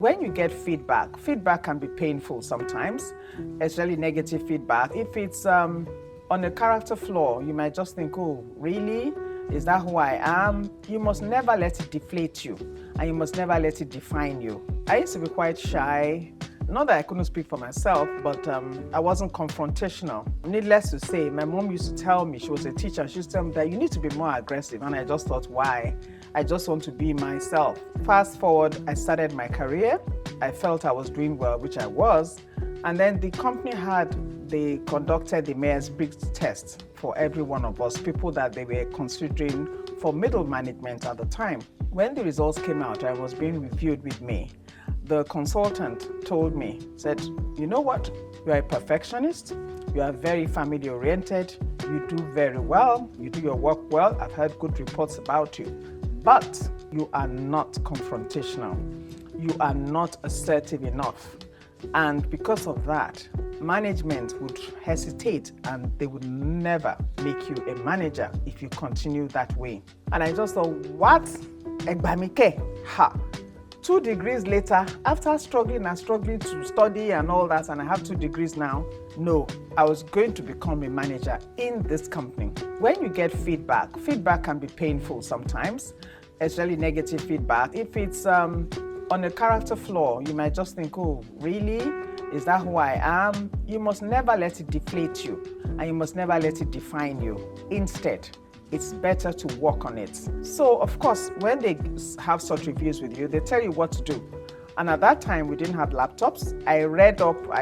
When you get feedback, feedback can be painful sometimes, especially negative feedback. If it's on a character flaw, you might just think, oh, really? Is that who I am? You must never let it deflate you, and you must never let it define you. I used to be quite shy. Not that I couldn't speak for myself, but I wasn't confrontational. Needless to say, my mom used to tell me, she was a teacher, she used to tell me that you need to be more aggressive, and I just thought, why? I just want to be myself. Fast forward, I started my career. I felt I was doing well, which I was, and then the company they conducted the Myers-Briggs test for every one of us, people that they were considering for middle management at the time. When the results came out, I was being reviewed with me. The consultant told me, said, you know what, you are a perfectionist, you are very family oriented, you do very well, you do your work well, I've heard good reports about you, but you are not confrontational, you are not assertive enough. And because of that, management would hesitate and they would never make you a manager if you continue that way. And I just thought, what? Egbamike? Ha! 2 degrees later, after struggling to study and all that, and I have 2 degrees now, no, I was going to become a manager in this company. When you get feedback, feedback can be painful sometimes, especially negative feedback. If it's on a character flaw, you might just think, oh, really? Is that who I am? You must never let it deflate you, and you must never let it define you. Instead, it's better to work on it. So, of course, when they have such reviews with you, they tell you what to do. And at that time, we didn't have laptops. I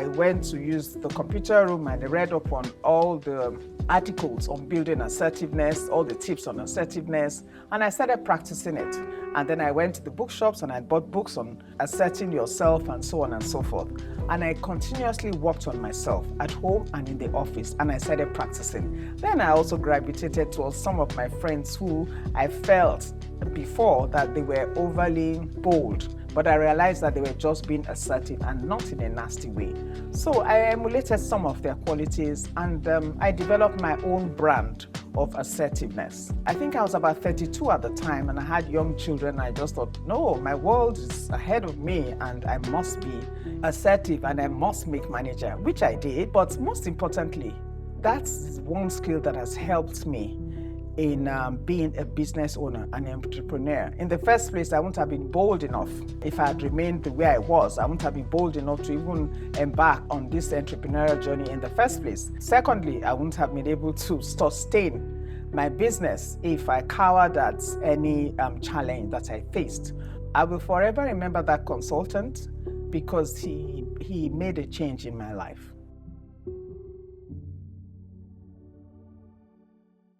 went to use the computer room and I read up on all the articles on building assertiveness, all the tips on assertiveness, and I started practicing it. And then I went to the bookshops and I bought books on asserting yourself and so on and so forth. And I continuously worked on myself at home and in the office, and I started practicing. Then I also gravitated towards some of my friends who I felt before that they were overly bold, but I realized that they were just being assertive and not in a nasty way. So I emulated some of their qualities, and I developed my own brand of assertiveness. I think I was about 32 at the time, and I had young children. I just thought, no, my world is ahead of me and I must be assertive and I must make manager, which I did. But most importantly, that's one skill that has helped me in being a business owner, an entrepreneur. In the first place, I wouldn't have been bold enough. If I had remained the way I was, I wouldn't have been bold enough to even embark on this entrepreneurial journey in the first place. Secondly, I wouldn't have been able to sustain my business if I cowered at any challenge that I faced. I will forever remember that consultant because he made a change in my life.